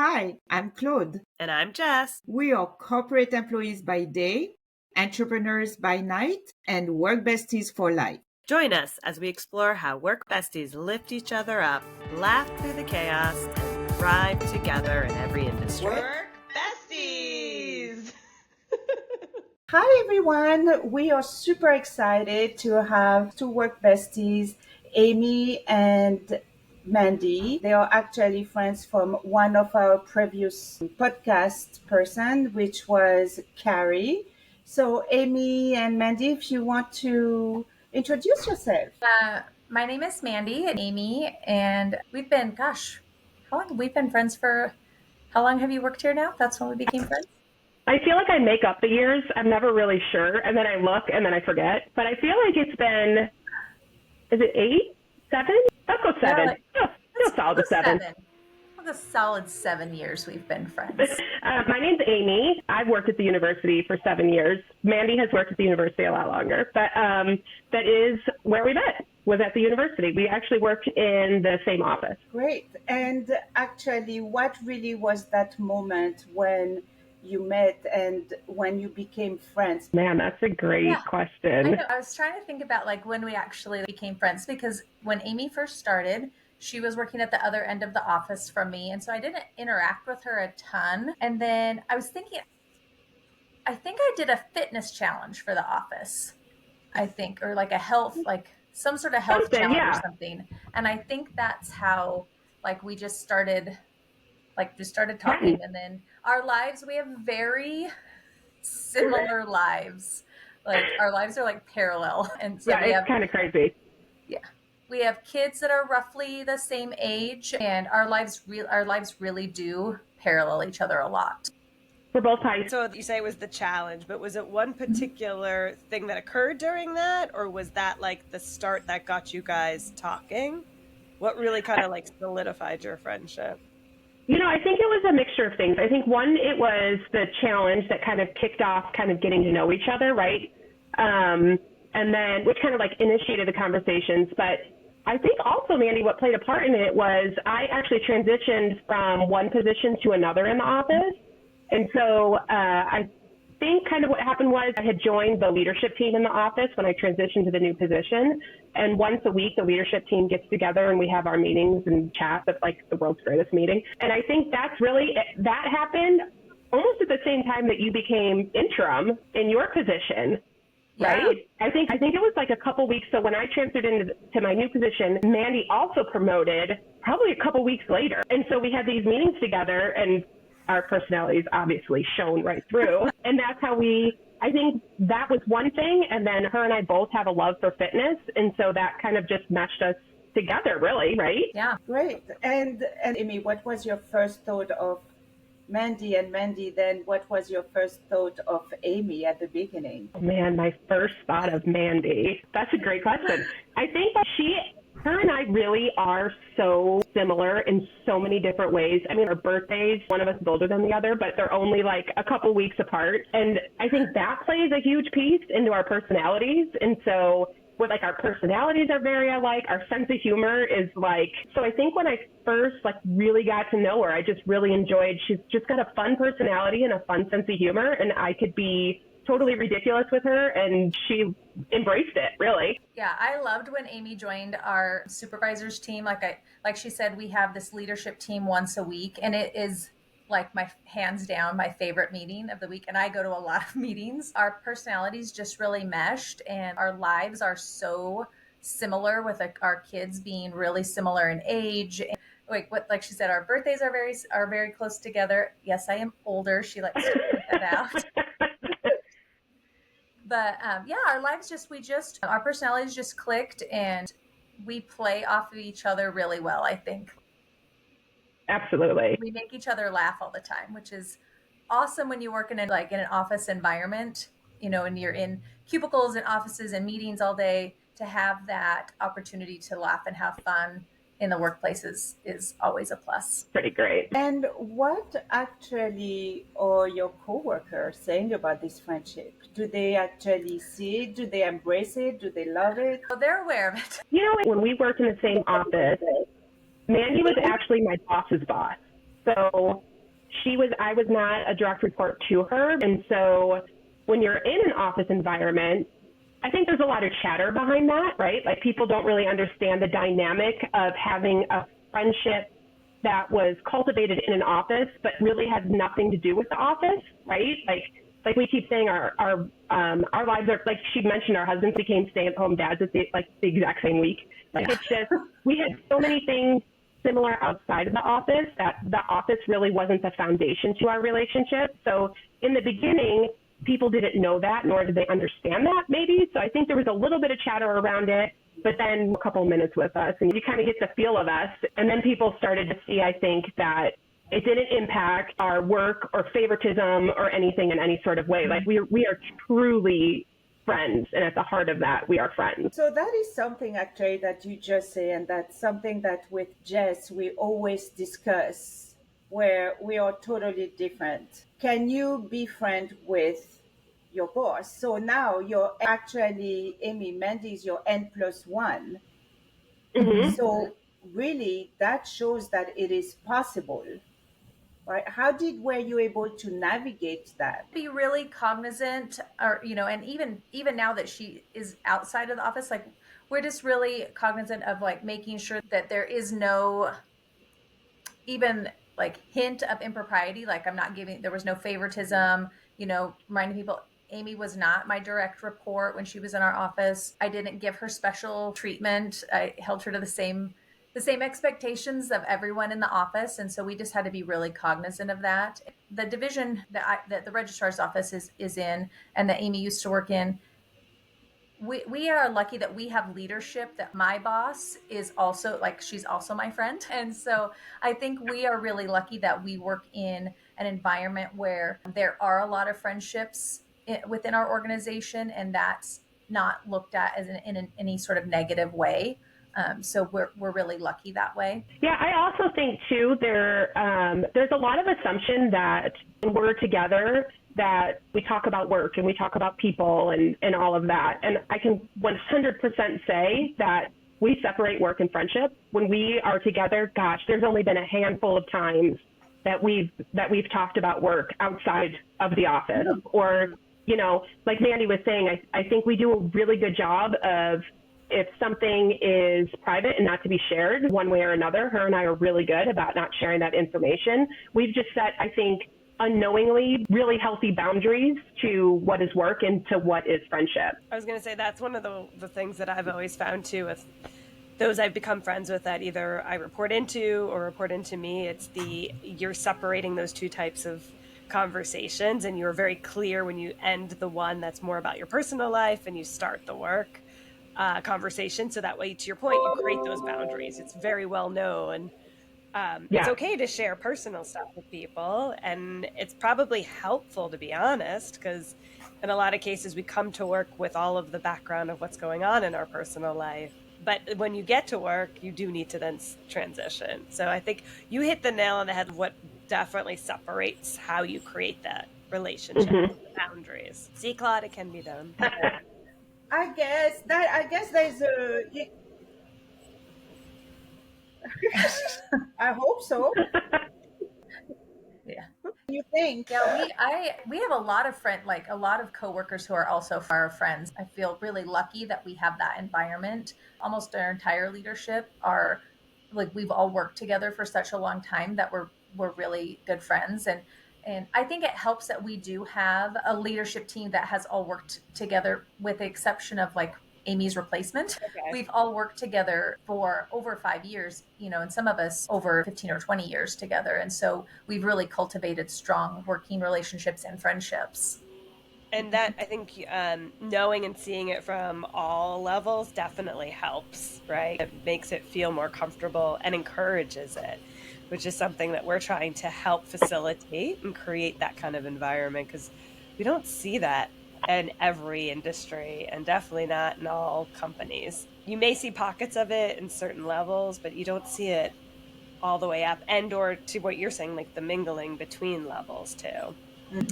Hi, I'm Claude. And I'm Jess. We are corporate employees by day, entrepreneurs by night, and work besties for life. Join us as we explore how work besties lift each other up, laugh through the chaos, and thrive together in every industry. Work Besties! Hi, everyone. We are super excited to have two work besties, Amy and Mandy. They are actually friends from one of our previous podcast person, which was Carrie. So, Amy and Mandy, if you want to introduce yourself. My name is Mandy and Amy, and we've been, how long have we been friends for? How long have you worked here now? That's when we became friends? I feel like I make up the years. I'm never really sure. And then I look and then I forget. But I feel like it's been, is it 8, 7? Let's go 7. No, solid 7. A solid 7 years we've been friends. My name's Amy. I've worked at the university for 7 years. Mandy has worked at the university a lot longer. But that is where we met, was at the university. We actually worked in the same office. Great. And actually, what really was that moment when you met and when you became friends? Man, that's a great question. I was trying to think about like when we actually became friends, because when Amy first started, she was working at the other end of the office from me. And so I didn't interact with her a ton. And then I was thinking, I think I did a fitness challenge for the office, or like a health, like some sort of health challenge or something. And I think that's how like we just started talking. And then our lives, we have very similar lives. Like our lives are like parallel. And so it's kind of crazy. Yeah. We have kids that are roughly the same age, and our lives really do parallel each other a lot. We're both high. So you say it was the challenge, but was it one particular thing that occurred during that, or was that like the start that got you guys talking? What really kind of like solidified your friendship? I think it was a mixture of things. I think one, it was the challenge that kind of kicked off kind of getting to know each other, right? And then, which kind of like initiated the conversations. But I think also, Mandy, what played a part in it was I actually transitioned from one position to another in the office. And so I think kind of what happened was I had joined the leadership team in the office when I transitioned to the new position. And once a week, the leadership team gets together and we have our meetings and chats. It's like the world's greatest meeting. And I think that happened almost at the same time that you became interim in your position. Right? Yeah. I think it was like a couple weeks. So when I transferred into my new position, Mandy also promoted probably a couple weeks later. And so we had these meetings together and our personalities obviously shone right through. And that's how I think that was one thing. And then her and I both have a love for fitness. And so that kind of just meshed us together, really, right? Yeah. Great. And Amy, what was your first thought of Mandy, and Mandy, then what was your first thought of Amy at the beginning? Oh, man, my first thought of Mandy. That's a great question. I think her and I really are so similar in so many different ways. I mean, our birthdays, one of us is older than the other, but they're only like a couple weeks apart. And I think that plays a huge piece into our personalities. And so like our personalities are very alike. Our sense of humor is like, so I think when I first like really got to know her, I just really enjoyed, she's just got a fun personality and a fun sense of humor, and I could be totally ridiculous with her and she embraced it, really. Yeah, I loved when Amy joined our supervisors team. Like she said, we have this leadership team once a week, and it is like my hands down my favorite meeting of the week, and I go to a lot of meetings. Our personalities just really meshed, and our lives are so similar, with our kids being really similar in age. And like she said, our birthdays are very close together. Yes, I am older. She likes to point that out. But our lives our personalities just clicked, and we play off of each other really well, I think. Absolutely. We make each other laugh all the time, which is awesome when you work in an office environment, and you're in cubicles and offices and meetings all day. To have that opportunity to laugh and have fun in the workplace is always a plus. Pretty great. And what actually are your coworkers saying about this friendship? Do they actually see it? Do they embrace it? Do they love it? Well, they're aware of it. When we worked in the same office, Mandy was actually my boss's boss. So I was not a direct report to her. And so when you're in an office environment, I think there's a lot of chatter behind that, right? Like people don't really understand the dynamic of having a friendship that was cultivated in an office, but really has nothing to do with the office, right? Like we keep saying our lives are, like she mentioned, our husbands became stay-at-home dads at the exact same week. Like it's just, we had so many things similar outside of the office that the office really wasn't the foundation to our relationship. So in the beginning, people didn't know that, nor did they understand that maybe. So I think there was a little bit of chatter around it, but then a couple minutes with us and you kind of get the feel of us. And then people started to see, I think, that it didn't impact our work or favoritism or anything in any sort of way. Like we are truly friends. And at the heart of that, we are friends. So that is something actually that you just say, and that's something that with Jess we always discuss, where we are totally different. Can you be friend with your boss? So now you're actually, Amy Mandy is your N+1. Mm-hmm. So really that shows that it is possible. Right? How were you able to navigate that? Be really cognizant, or and even now that she is outside of the office, like we're just really cognizant of like making sure that there is no even like hint of impropriety. Like there was no favoritism, reminding people Amy was not my direct report when she was in our office. I didn't give her special treatment. I held her to the same expectations of everyone in the office. And so we just had to be really cognizant of that. The division that the registrar's office is in, and that Amy used to work in, we are lucky that we have leadership, that my boss is also, like, she's also my friend. And so I think we are really lucky that we work in an environment where there are a lot of friendships within our organization, and that's not looked at as in any sort of negative way. So we're really lucky that way. Yeah, I also think too there's a lot of assumption that when we're together that we talk about work and we talk about people and all of that. And I can 100% say that we separate work and friendship. When we are together, gosh, there's only been a handful of times that we've talked about work outside of the office. Or, like Mandy was saying, I think we do a really good job of, if something is private and not to be shared one way or another, her and I are really good about not sharing that information. We've just set, I think, unknowingly really healthy boundaries to what is work and to what is friendship. I was going to say that's one of the things that I've always found too with those I've become friends with that either I report into or report into me. It's you're separating those two types of conversations, and you're very clear when you end the one that's more about your personal life and you start the work conversation. So that way, to your point, you create those boundaries. It's very well known. It's okay to share personal stuff with people, and it's probably helpful, to be honest, because in a lot of cases we come to work with all of the background of what's going on in our personal life. But when you get to work, you do need to then transition. So I think you hit the nail on the head of what definitely separates how you create that relationship, boundaries. See, Claude, it can be done. I guess there's I hope so. Yeah. You think? Yeah, we have a lot of a lot of coworkers who are also our friends. I feel really lucky that we have that environment. Almost our entire leadership are we've all worked together for such a long time that we're really good friends. And I think it helps that we do have a leadership team that has all worked together, with the exception of Amy's replacement. Okay. We've all worked together for over 5 years, and some of us over 15 or 20 years together. And so we've really cultivated strong working relationships and friendships. And that, I think, knowing and seeing it from all levels definitely helps, right? It makes it feel more comfortable and encourages it, which is something that we're trying to help facilitate and create that kind of environment, because we don't see that in every industry, and definitely not in all companies. You may see pockets of it in certain levels, but you don't see it all the way up, and or to what you're saying, like the mingling between levels too.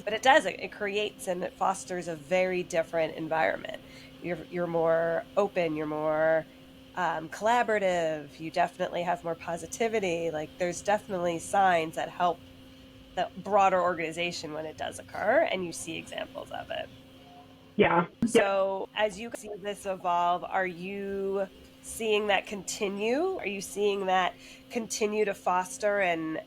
But it does, it creates and it fosters a very different environment. You're more open, you're more collaborative, you definitely have more positivity. Like there's definitely signs that help the broader organization when it does occur, and you see examples of it. Yeah. Yep. So as you see this evolve, are you seeing that continue? Are you seeing that continue to foster and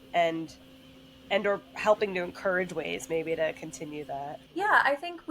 or helping to encourage ways maybe to continue that? Yeah, I think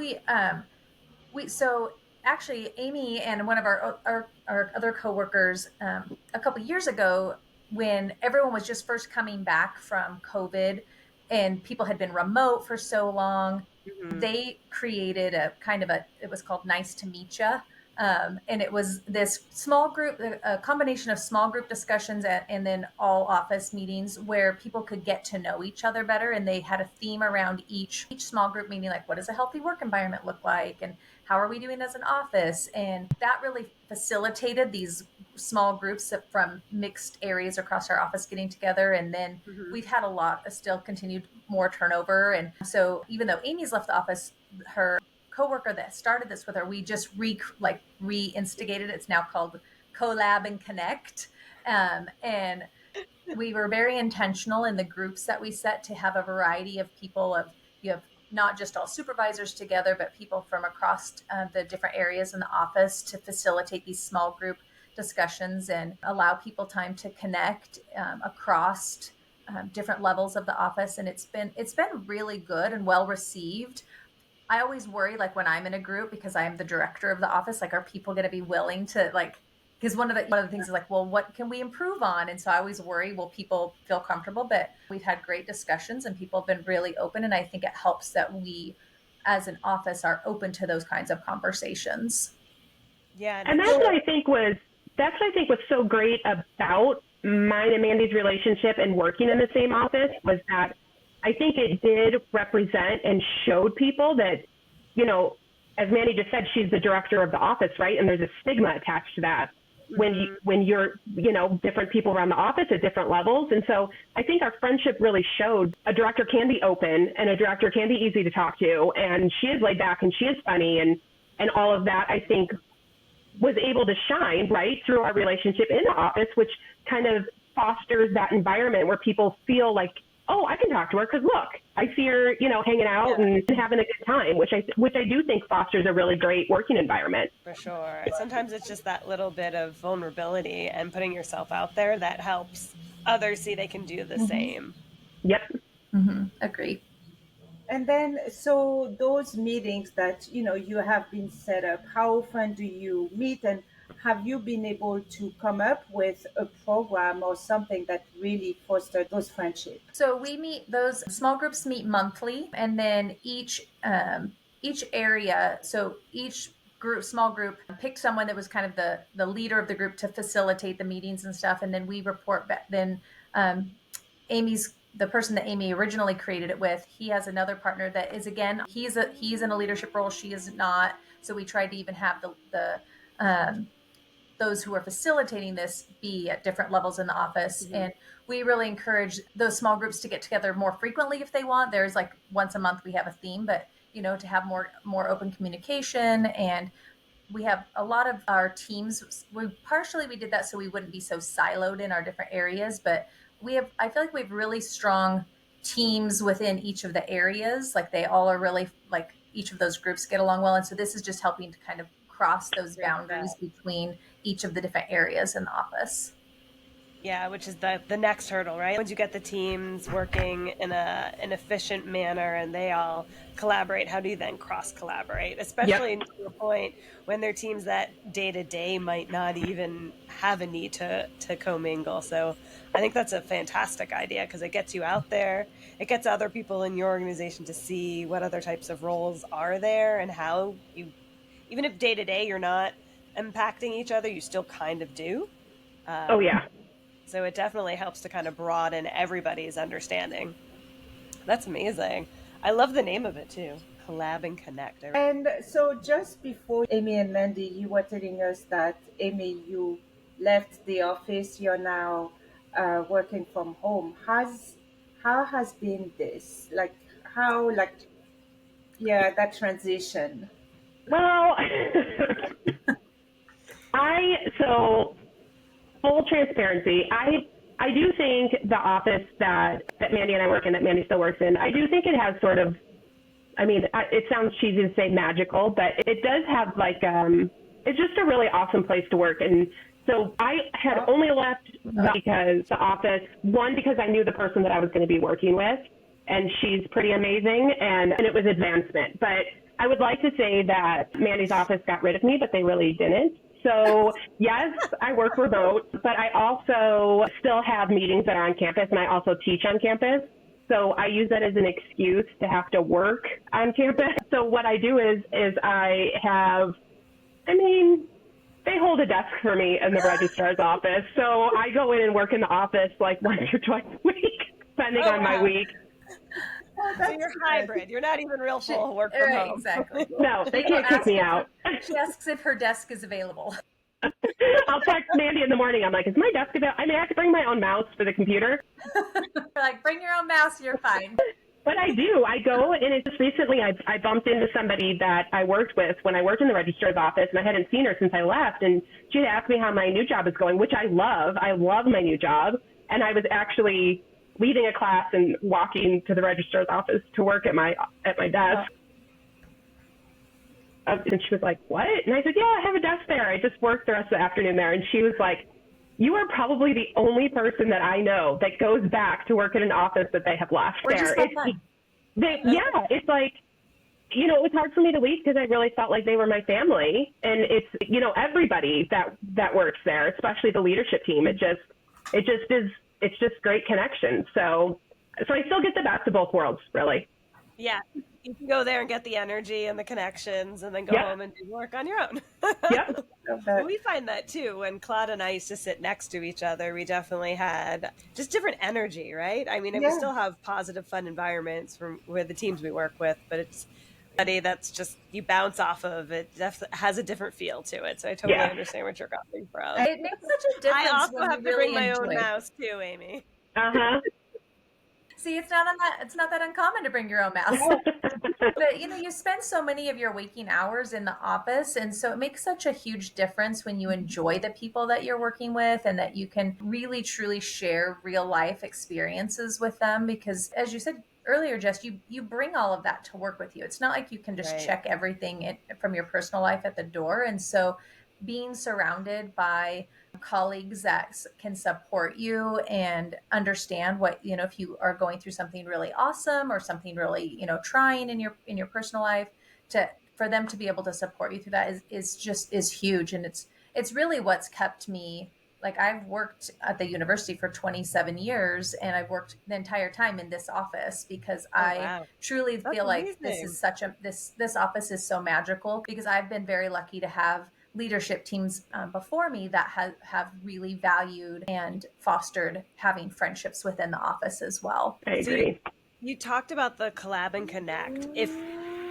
so actually Amy and one of our other coworkers, a couple years ago, when everyone was just first coming back from COVID and people had been remote for so long, Mm-hmm. they created a kind of it was called Nice to Meet Ya. And it was this small group, a combination of small group discussions and then all office meetings where people could get to know each other better. And they had a theme around each small group meeting, like what does a healthy work environment look like? And how are we doing as an office? And that really facilitated these small groups from mixed areas across our office getting together. And then Mm-hmm. we've had a lot of still continued more turnover. And so even though Amy's left the office, her coworker that started this with her, we just reinstigated. It's now called Collab and Connect. And we were very intentional in the groups that we set to have a variety of people. You have not just all supervisors together, but people from across the different areas in the office to facilitate these small group discussions and allow people time to connect across different levels of the office. And it's been really good and well received. I always worry, like when I'm in a group, because I'm the director of the office, like, are people going to be willing to because one of the things is like, well, what can we improve on? And so I always worry, will people feel comfortable? But we've had great discussions and people have been really open. And I think it helps that we, as an office, are open to those kinds of conversations. Yeah, And that's what I think was so great about mine and Mandy's relationship and working in the same office was that I think it did represent and showed people that, as Mandy just said, she's the director of the office, right? And there's a stigma attached to that when you're, different people around the office at different levels. And so I think our friendship really showed a director can be open and a director can be easy to talk to. And she is laid back and she is funny and all of that, I think, was able to shine right through our relationship in the office, which kind of fosters that environment where people feel like, oh, I can talk to her because look, I see her, hanging out and having a good time, which I do think fosters a really great working environment. for sure. Sometimes it's just that little bit of vulnerability and putting yourself out there that helps others see they can do the same. Yep. Agree. And then, so those meetings that you have been set up, how often do you meet, and have you been able to come up with a program or something that really fostered those friendships? So those small groups meet monthly, and then each area, so each small group picked someone that was kind of the leader of the group to facilitate the meetings and stuff, and then we report back. Then the person that Amy originally created it with, he has another partner that is, again, he's in a leadership role, she is not. So we tried to even have those who are facilitating this be at different levels in the office. And we really encourage those small groups to get together more frequently if they want. There's like once a month we have a theme, but to have more open communication. And we have a lot of our teams. We did that so we wouldn't be so siloed in our different areas, but I feel like we have really strong teams within each of the areas. Like they all are really, like, each of those groups get along well. And so this is just helping to kind of cross those boundaries between each of the different areas in the office. Yeah, which is the next hurdle, right? Once you get the teams working in an efficient manner and they all collaborate, how do you then cross collaborate? Especially to your point, when they're teams that day to day might not even have a need to commingle. So I think that's a fantastic idea because it gets you out there. It gets other people in your organization to see what other types of roles are there and how you, even if day to day you're not impacting each other, you still kind of do. Oh yeah. So it definitely helps to kind of broaden everybody's understanding. That's amazing. I love the name of it too. Collab and Connect. And so just before, Amy and Mandy, you were telling us that, Amy, you left the office, you're now working from home. How has been this? Like, how, that transition? Well, so full transparency, I do think the office that Mandy and I work in, that Mandy still works in, I do think it has sort of, I mean, it sounds cheesy to say magical, but it does have like, it's just a really awesome place to work. And so I had only left because the office, one, because I knew the person that I was going to be working with, and she's pretty amazing, and it was advancement. But I would like to say that Mandy's office got rid of me, but they really didn't. So yes, I work remote, but I also still have meetings that are on campus, and I also teach on campus. So I use that as an excuse to have to work on campus. So what I do is I have, I mean, they hold a desk for me in the registrar's office. So I go in and work in the office like once or twice a week, depending on my week. So you're hybrid. You're not even real full work from home. Exactly. No, they can't kick me out. She asks if her desk is available. I'll text Mandy in the morning. I'm like, is my desk available? I mean, I have to bring my own mouse for the computer. Like, bring your own mouse, you're fine. But I do. I go, and it's just recently I bumped into somebody that I worked with when I worked in the registrar's office, and I hadn't seen her since I left. And she had asked me how my new job is going, which I love. I love my new job. And I was actually leaving a class and walking to the registrar's office to work at my desk. And she was like, what? And I said, yeah, I have a desk there. I just worked the rest of the afternoon there. And she was like, you are probably the only person that I know that goes back to work in an office that they have left We're there. just fun. Yeah, it's like, you know, it was hard for me to leave because I really felt like they were my family. And it's, you know, everybody that works there, especially the leadership team, it's just great connection. So I still get the best of both worlds, really. Yeah. You can go there and get the energy and the connections and then go home and do work on your own. Yep. Well, we find that too. When Claude and I used to sit next to each other, we definitely had just different energy, right? I mean, we still have positive, fun environments from with the teams we work with, but it's that's just you bounce off of. It definitely has a different feel to it. So I totally understand what you're coming from. It makes such a difference. I also when have you to really bring my enjoy own it. mouse too, Amy. See, it's not that uncommon to bring your own mouse. But, you know, you spend so many of your waking hours in the office. And so it makes such a huge difference when you enjoy the people that you're working with and that you can really, truly share real life experiences with them. Because as you said earlier, Jess, you bring all of that to work with you. It's not like you can just check everything from your personal life at the door. And so being surrounded by colleagues that can support you and understand what, you know, if you are going through something really awesome or something really, you know, trying in your personal life, for them to be able to support you through that is huge. And it's really what's kept me, like, I've worked at the university for 27 years and I've worked the entire time in this office because I truly feel like this office is so magical because I've been very lucky to have leadership teams before me that have really valued and fostered having friendships within the office as well. I agree. So you talked about the collab and connect.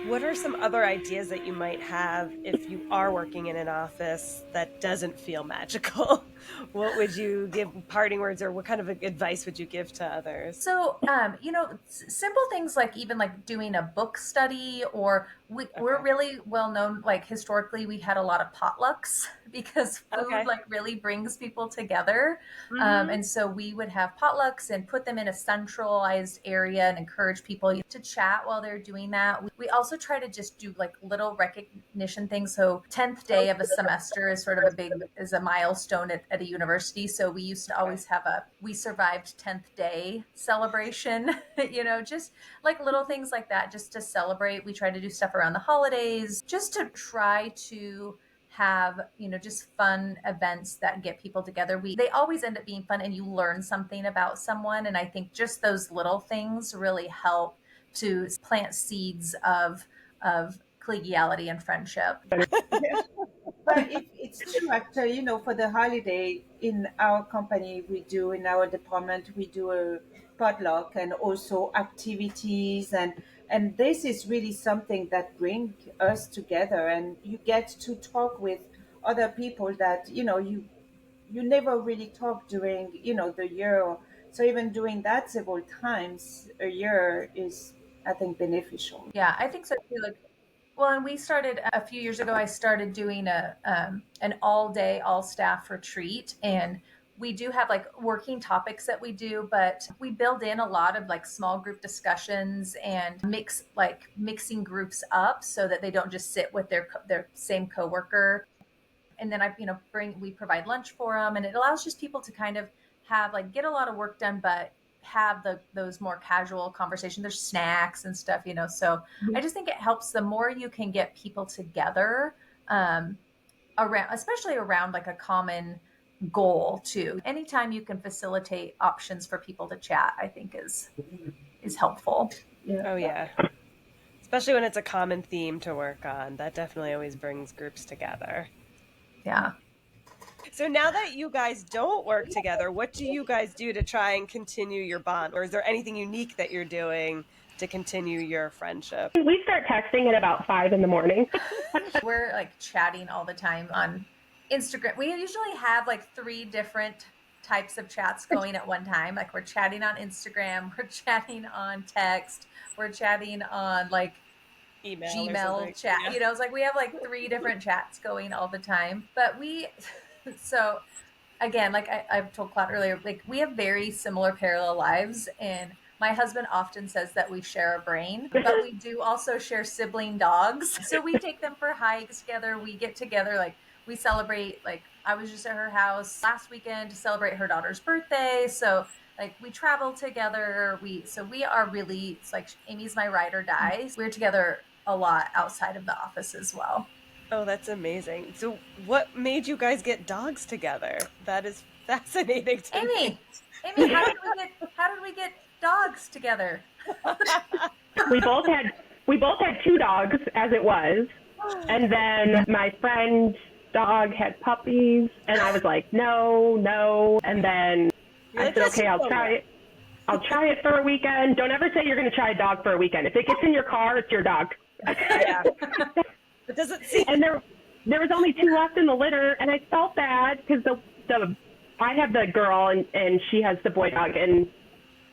What are some other ideas that you might have if you are working in an office that doesn't feel magical? What would you give parting words, or what kind of advice would you give to others? So, you know, simple things like even like doing a book study, or we're really well known, like historically we had a lot of potlucks because food like really brings people together. And so we would have potlucks and put them in a centralized area and encourage people to chat while they're doing that. We also try to just do like little recognition things. So 10th day of a semester is sort of a milestone at a university. So we used to always have we survived 10th day celebration, you know, just like little things like that, just to celebrate. We try to do stuff around the holidays, just to try to have, you know, just fun events that get people together. They always end up being fun and you learn something about someone. And I think just those little things really help to plant seeds of collegiality and friendship. But it's true, actually. You know, for the holiday in our company, in our department, we do a potluck and also activities, and this is really something that brings us together, and you get to talk with other people that you never really talk during the year. So even doing that several times a year is, I think, beneficial. Yeah, I think so too. Like, well, and we started a few years ago. I started doing an all-day, all-staff retreat, and we do have like working topics that we do, but we build in a lot of like small group discussions and mixing groups up so that they don't just sit with their same coworker. And then we provide lunch for them, and it allows just people to kind of have like get a lot of work done, but have those more casual conversations. There's snacks and stuff, so I just think it helps. The more you can get people together around, especially around like a common goal too, anytime you can facilitate options for people to chat, I think is helpful. Oh yeah, especially when it's a common theme to work on. That definitely always brings groups together. Yeah. So now that you guys don't work together, what do you guys do to try and continue your bond? Or is there anything unique that you're doing to continue your friendship? We start texting at about 5 in the morning. We're like chatting all the time on Instagram. We usually have like 3 different types of chats going at one time. Like we're chatting on Instagram, we're chatting on text, we're chatting on like Email Gmail chat. Yeah. It's like we have like 3 different chats going all the time. But so again, like I've told Claude earlier, like we have very similar parallel lives, and my husband often says that we share a brain, but we do also share sibling dogs. So we take them for hikes together. We get together, like we celebrate, like I was just at her house last weekend to celebrate her daughter's birthday. So like we travel together. We are really, it's like Amy's my ride or die. We're together a lot outside of the office as well. Oh, that's amazing. So what made you guys get dogs together? That is fascinating to me. Amy, how did we get dogs together? we both had 2 dogs as it was, and then my friend's dog had puppies, and I was like, no, and then I said, okay, I'll try it. I'll try it for a weekend. Don't ever say you're going to try a dog for a weekend. If it gets in your car, it's your dog. Yeah. It doesn't seem. And there was only 2 left in the litter, and I felt bad because I have the girl and she has the boy dog, and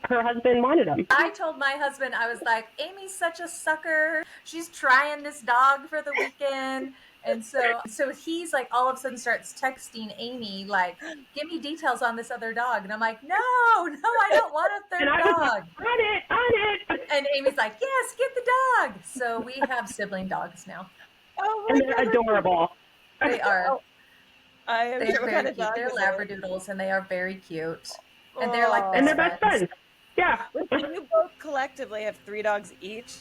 her husband wanted him. I told my husband, I was like, Amy's such a sucker. She's trying this dog for the weekend. And so he's like, all of a sudden starts texting Amy, like, give me details on this other dog. And I'm like, no, I don't want a third and I dog. Was like, on it. And Amy's like, yes, get the dog. So we have sibling dogs now. Oh and they're adorable. They are. I am sure. What kind of cute. dog They're is it? Labradoodles, and they are very cute. And they're like best and they're best friends. Yeah. You both collectively have 3 dogs each?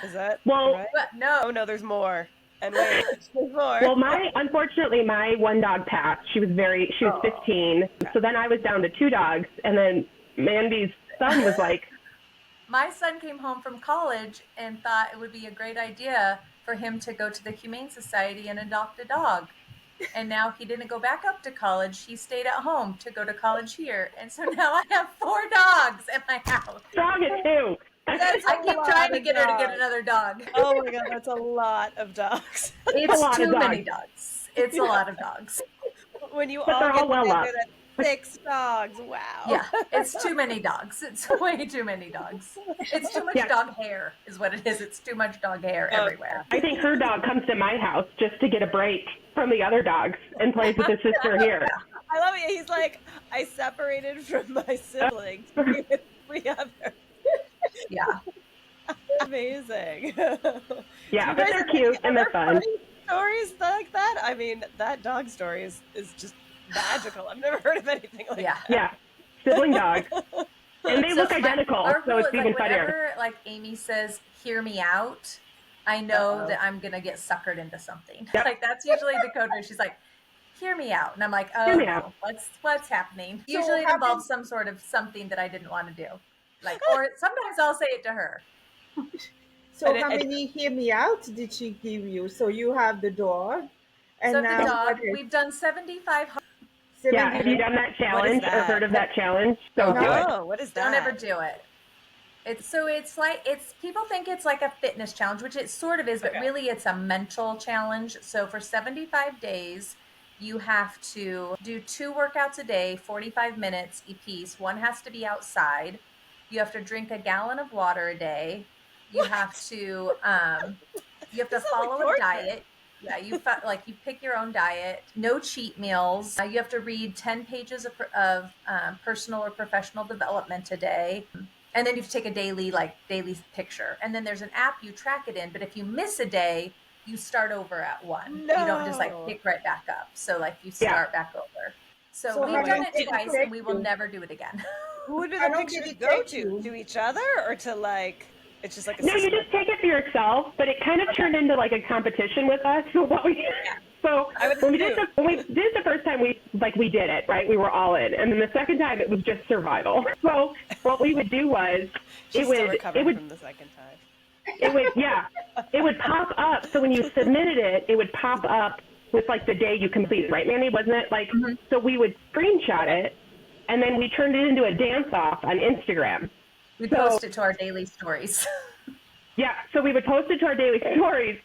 Is that well? Right? But no. Oh no, there's more. And wait, there's more. Well, unfortunately, my one dog passed. She was 15. So then I was down to 2 dogs, and then Mandy's son was like, my son came home from college and thought it would be a great idea for him to go to the Humane Society and adopt a dog. And now he didn't go back up to college. He stayed at home to go to college here. And so now I have 4 dogs at my house. Dog it too. I keep trying to get her to get another dog. Oh my god, that's a lot of dogs. It's too many dogs. It's a lot of dogs. When you but all they're get all well together, up. that's 6 dogs. Wow. Yeah, it's too many dogs. It's way too many dogs. It's too much dog hair is what it is. It's too much dog hair everywhere. I think her dog comes to my house just to get a break from the other dogs and plays with his sister here. I love it. He's like, I separated from my siblings to be with 3 others. Yeah. Amazing. Yeah, but they're cute and they're fun. Stories like that? I mean, that dog story is just magical. I've never heard of anything like that. Yeah, sibling dog. And they look identical, so it's even funnier. Whenever, like, Amy says, hear me out, I know that I'm going to get suckered into something. Yep. Like, that's usually the code where she's like, hear me out. And I'm like, oh, no, what's happening? So usually it involves some sort of something that I didn't want to do. Like, or sometimes I'll say it to her. So how many hear me out did she give you? So you have the dog. And so now the dog, we've done 75. Yeah, have you done that challenge or heard of that challenge? Don't do it. What is that? Don't ever do it. It's people think it's like a fitness challenge, which it sort of is, but really it's a mental challenge. So for 75 days, you have to do 2 workouts a day, 45 minutes apiece. One has to be outside. You have to drink a gallon of water a day. You have to follow a diet. Yeah, you pick your own diet, no cheat meals. You have to read 10 pages of personal or professional development a day. And then you have to take a daily picture. And then there's an app you track it in. But if you miss a day, you start over at one. You don't just No. pick right back up. So you Yeah. start back over. So So Oh we've how my done long God. it did it twice and take we will you? never do it again. Who would How the long did pictures it go take to? you? To each other or to it's just like a No, you system? just take it for yourself, but it kind of Okay. turned into like a competition with us. So what we so I would when we did assume. the first time we did it, right? We were all in. And then the second time it was just survival. So what we would do was She's still it recovering would from the second time. it would pop up. So when you submitted it, it would pop up with the day you completed, right, Mandy? Wasn't it so we would screenshot it and then we turned it into a dance off on Instagram. We So post it to our daily stories. yeah, so we would post it to our daily stories,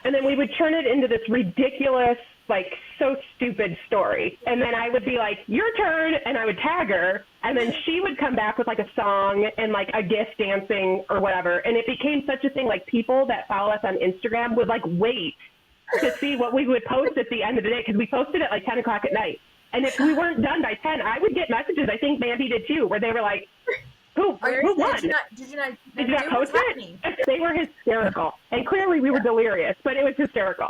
and then we would turn it into this ridiculous, so stupid story. And then I would be like, your turn, and I would tag her, and then she would come back with a song and a gift dancing or whatever. And it became such a thing, people that follow us on Instagram would wait to see what we would post at the end of the day, because we posted at 10 o'clock at night. And if we weren't done by 10, I would get messages, I think Mandy did too, where they were like, who won? Did you not Did you not what's post it? happening? They were hysterical. And clearly we were delirious, but it was hysterical.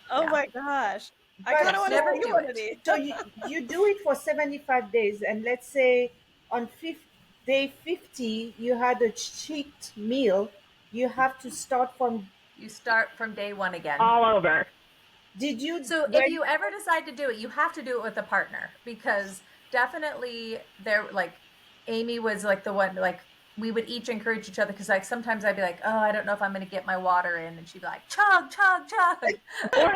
Oh Yeah. my gosh. I But kind of want to never see do one it. of these. so you do it for 75 days, and let's say on day 50 you had a cheat meal. You have to start from. You start from day one again. All over. Did you? So if you ever decide to do it, you have to do it with a partner, because definitely Amy was the one, we would each encourage each other, because sometimes I'd be like, oh, I don't know if I'm going to get my water in, and she'd be like, chug, chug, chug. Or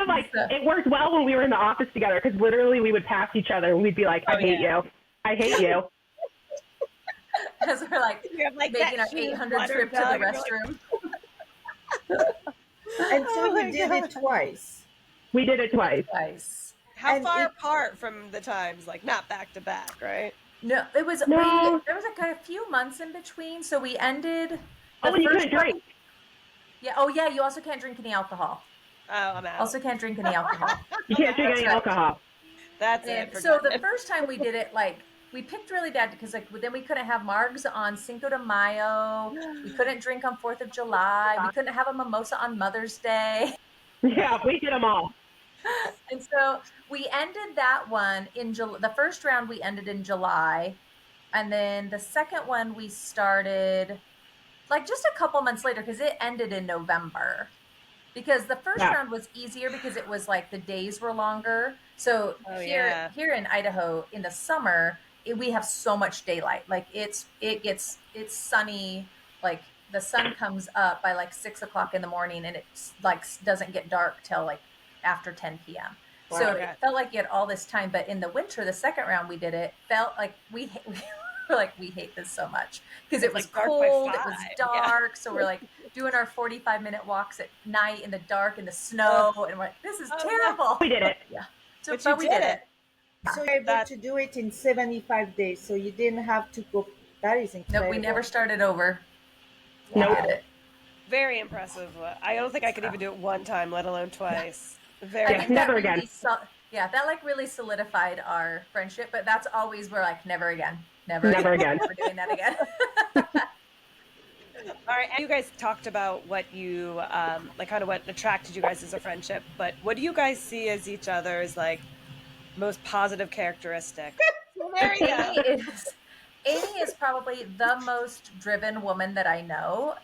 it worked well when we were in the office together, because literally we would pass each other and we'd be like, I hate you. I hate you. As we're You have, making that our huge 800 water trip to jug, the and you're restroom. And so Oh my you did it God. twice. We did it twice. Twice. How And far it- apart from the times? Not back to back, right? No, it was No. there was a few months in between, so we ended Oh, and you couldn't drink. Yeah. Oh, yeah. You also can't drink any alcohol. Oh, I'm out. Also can't drink any alcohol. You can't drink That's any right. alcohol. That's And it. so the Forgotten. first time we did it, we picked really bad, because then we couldn't have margs on Cinco de Mayo. We couldn't drink on 4th of July. We couldn't have a mimosa on Mother's Day. Yeah, we did them all. And so we ended that one in July. The first round we ended in July. And then the second one we started just a couple months later, because it ended in November. Because the first round was easier, because it was the days were longer. So here in Idaho in the summer, we have so much daylight. It's sunny. The sun comes up by 6 o'clock in the morning, and it's doesn't get dark till after 10 p.m. Wow. So Okay. it felt like you had all this time. But in the winter, the second round we did it, felt like we were we hate this so much, because it was dark by cold, it was 5. dark. So we're doing our 45-minute walks at night in the dark in the snow, and we're like, this is terrible. We did it. Yeah. So But but you we did did it. it. So you're able to do it in 75 days. So you didn't have to go. That is incredible. Nope, we never started over. Nope. We did it. Very impressive. I don't think I could even do it one time, let alone twice. Very I think impressive. Never that really again. that really solidified our friendship. But that's always, we're never again. Never again. We're doing that again. All right, and you guys talked about what you kind of what attracted you guys as a friendship, but what do you guys see as each other's most positive characteristic? There you go. Amy is probably the most driven woman that I know.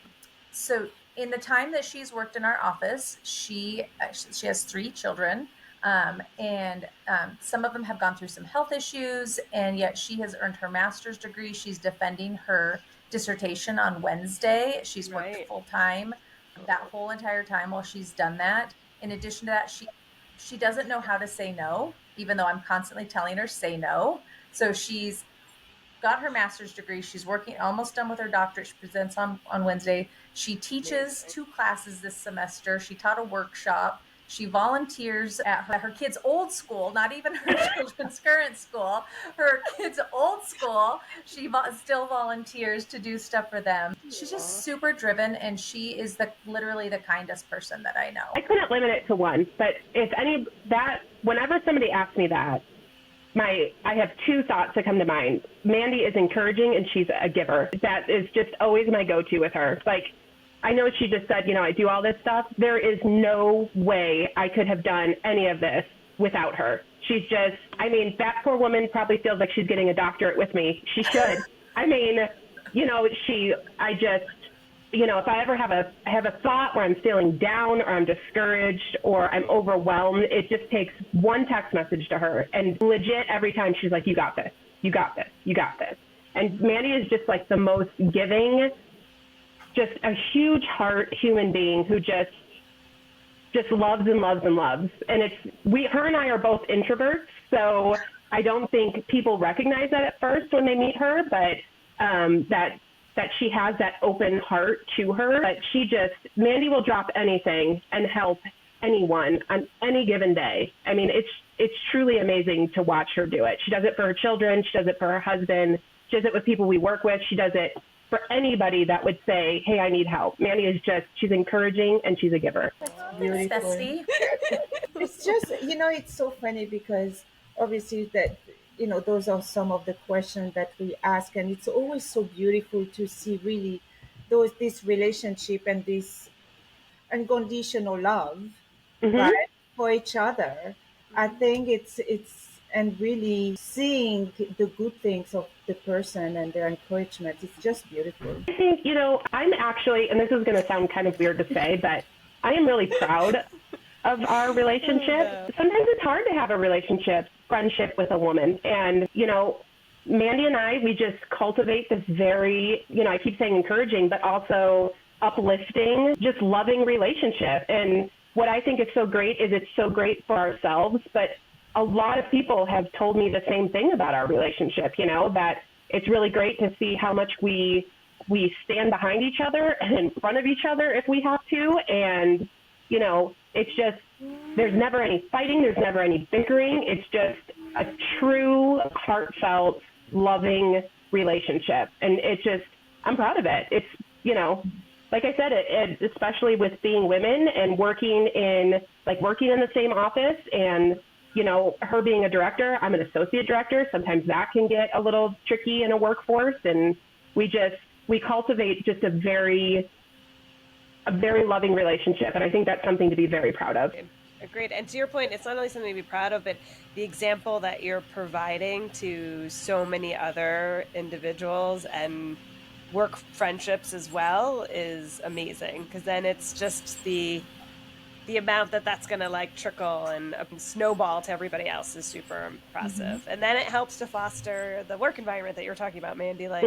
So in the time that she's worked in our office, she has 3 children, and some of them have gone through some health issues, and yet she has earned her master's degree. She's defending her dissertation on Wednesday. She's worked full time that whole entire time while she's done that. In addition to that, she doesn't know how to say no, even though I'm constantly telling her, say no. So she's got her master's degree. She's working, almost done with her doctorate. She presents on Wednesday. She teaches 2 classes this semester. She taught a workshop. She volunteers at her kids' old school, not even her children's current school, her kids' old school. She still volunteers to do stuff for them. She's just super driven, and she is literally the kindest person that I know. I couldn't limit it to one, but whenever somebody asks me that, I have two thoughts that come to mind. Mandy is encouraging and she's a giver. That is just always my go-to with her. Like, I know she just said, I do all this stuff. There is no way I could have done any of this without her. She's just, that poor woman probably feels like she's getting a doctorate with me. She should. If I ever have a thought where I'm feeling down or I'm discouraged or I'm overwhelmed, it just takes one text message to her. And legit, every time she's like, you got this, you got this, you got this. And Mandy is just like the most giving, just a huge heart human being who just loves and loves and loves. And her and I are both introverts, so I don't think people recognize that at first when they meet her, but that she has that open heart to her. But Mandy will drop anything and help anyone on any given day. It's truly amazing to watch her do it. She does it for her children. She does it for her husband. She does it with people we work with. She does it for anybody that would say, hey, I need help. Mandy is she's encouraging and she's a giver. Beautiful. Bestie. It's just, it's so funny because obviously that, those are some of the questions that we ask, and it's always so beautiful to see really this relationship and this unconditional love, right, for each other. I think it's and really seeing the good things of the person and their encouragement. It's just beautiful. I think, I'm actually, and this is going to sound kind of weird to say, but I am really proud of our relationship. Sometimes it's hard to have a friendship with a woman. And, Mandy and I, we just cultivate this very, I keep saying encouraging, but also uplifting, just loving relationship. And what I think is so great is it's so great for ourselves, but a lot of people have told me the same thing about our relationship, that it's really great to see how much we stand behind each other and in front of each other if we have to. And, it's just, there's never any fighting. There's never any bickering. It's just a true, heartfelt, loving relationship. And I'm proud of it. It's, like I said, especially with being women and working in the same office and, her being a director, I'm an associate director. Sometimes that can get a little tricky in a workforce. And we cultivate just a very loving relationship. And I think that's something to be very proud of. Agreed. And to your point, it's not only something to be proud of, but the example that you're providing to so many other individuals and work friendships as well is amazing. Because then it's just the amount that's going to trickle and snowball to everybody else is super impressive. And then it helps to foster the work environment that you're talking about, Mandy. I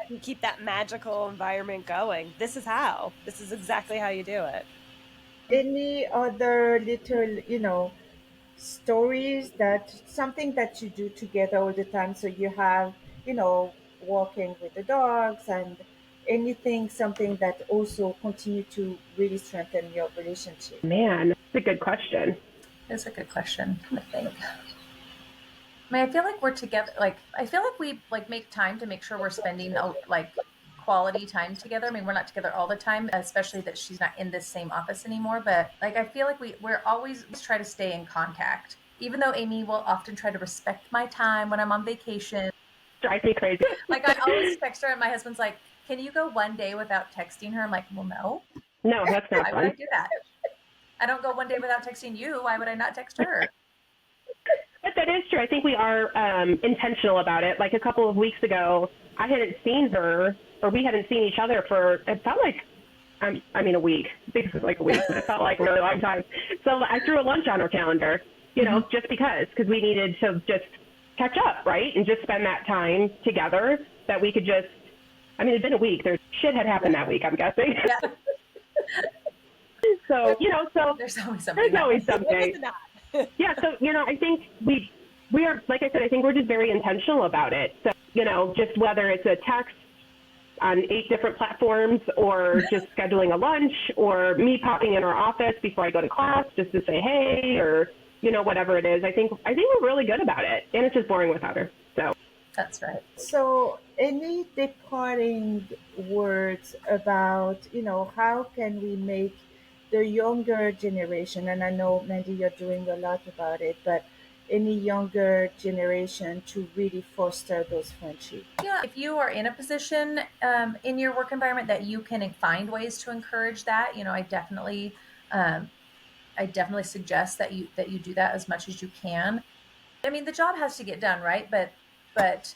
can keep that magical environment going. This is exactly how you do it. Any other little, stories something that you do together all the time? So you have, walking with the dogs and something that also continue to really strengthen your relationship. Man, that's a good question. That's a good question, I think. I feel like we're together. I feel like we make time to make sure we're spending quality time together. We're not together all the time, especially that she's not in this same office anymore. But I feel like we're always try to stay in contact, even though Amy will often try to respect my time when I'm on vacation. Drives me crazy. I always text her, and my husband's like, "Can you go one day without texting her?" I'm like, "Well, no. No, that's not fun. Why would I do that? I don't go one day without texting you. Why would I not text her?" But that is true. I think we are intentional about it. A couple of weeks ago, I hadn't seen her, or we hadn't seen each other for, it felt like, a week. I think it was a week, but it felt like a really long time. So I threw a lunch on her calendar, just because we needed to just catch up, right? And just spend that time together that we could just, it'd been a week. Shit had happened that week, I'm guessing. Yeah. So, there's always something. There's always something. Yeah, so, I think we are, like I said, I think we're just very intentional about it. So, just whether it's a text, on 8 different platforms, or just scheduling a lunch, or me popping in our office before I go to class just to say hey, or whatever it is. I think we're really good about it, and it's just boring without her. So That's right. So, any departing words about, how can we make the younger generation, and I know, Mandy, you're doing a lot about it, but any younger generation to really foster those friendships? Yeah, if you are in a position in your work environment that you can find ways to encourage that, um, I definitely suggest that you do that as much as you can. I mean, the job has to get done, right? But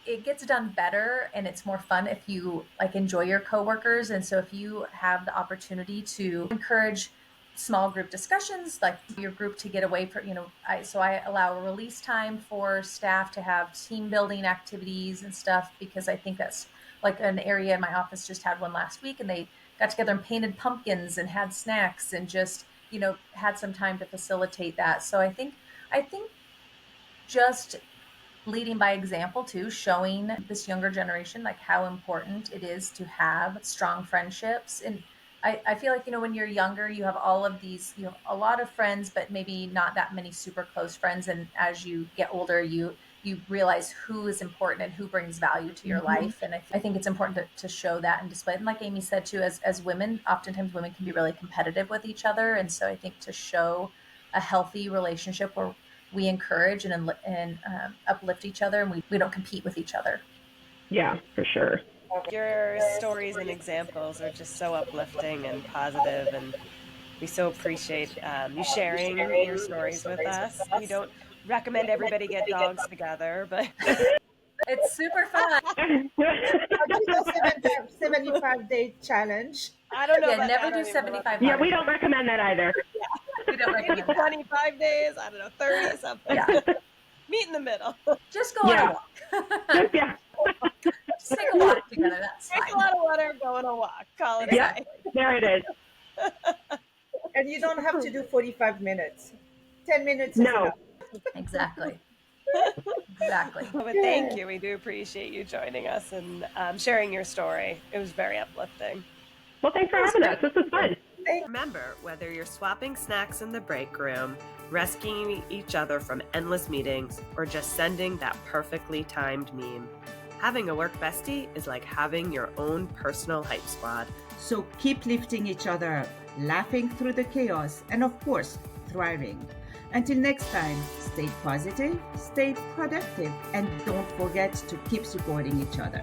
it gets done better and it's more fun if you like enjoy your coworkers. And so if you have the opportunity to encourage small group discussions, like your group to get away from, I allow a release time for staff to have team building activities and stuff, because I think that's like an area in my office. Just had one last week and they got together and painted pumpkins and had snacks and just, had some time to facilitate that. So I think just leading by example too, showing this younger generation like how important it is to have strong friendships. And I feel like, when you're younger, you have all of these, a lot of friends, but maybe not that many super close friends. And as you get older, you realize who is important and who brings value to your life. And I think it's important to show that and display it. And like Amy said too, as women, oftentimes women can be really competitive with each other. And so I think to show a healthy relationship where we encourage and uplift each other, and we don't compete with each other. yeah, for sure. Your stories and examples are just so uplifting and positive, and we so appreciate you sharing your stories with us. We don't recommend everybody get dogs together, but It's super fun. Do the 75-day challenge. I don't know. Yeah, about never that. I do don't even know 75 Yeah, we don't recommend that either. We don't maybe recommend that. 25 days. I don't know, 30 something. Yeah, Meet in the middle. just go on Yeah. a walk. Yeah. Just take a walk together. That's Drink a fine. lot of water, go on a walk. Call it a Yeah. day. There it is. And you don't have to do 45 minutes. 10 minutes is No. enough. Exactly. Exactly. But thank you. We do appreciate you joining us and sharing your story. It was very uplifting. Well, thanks for having us. This was fun. Remember, whether you're swapping snacks in the break room, rescuing each other from endless meetings, or just sending that perfectly timed meme, having a work bestie is like having your own personal hype squad. So keep lifting each other up, laughing through the chaos, and of course, thriving. Until next time, stay positive, stay productive, and don't forget to keep supporting each other.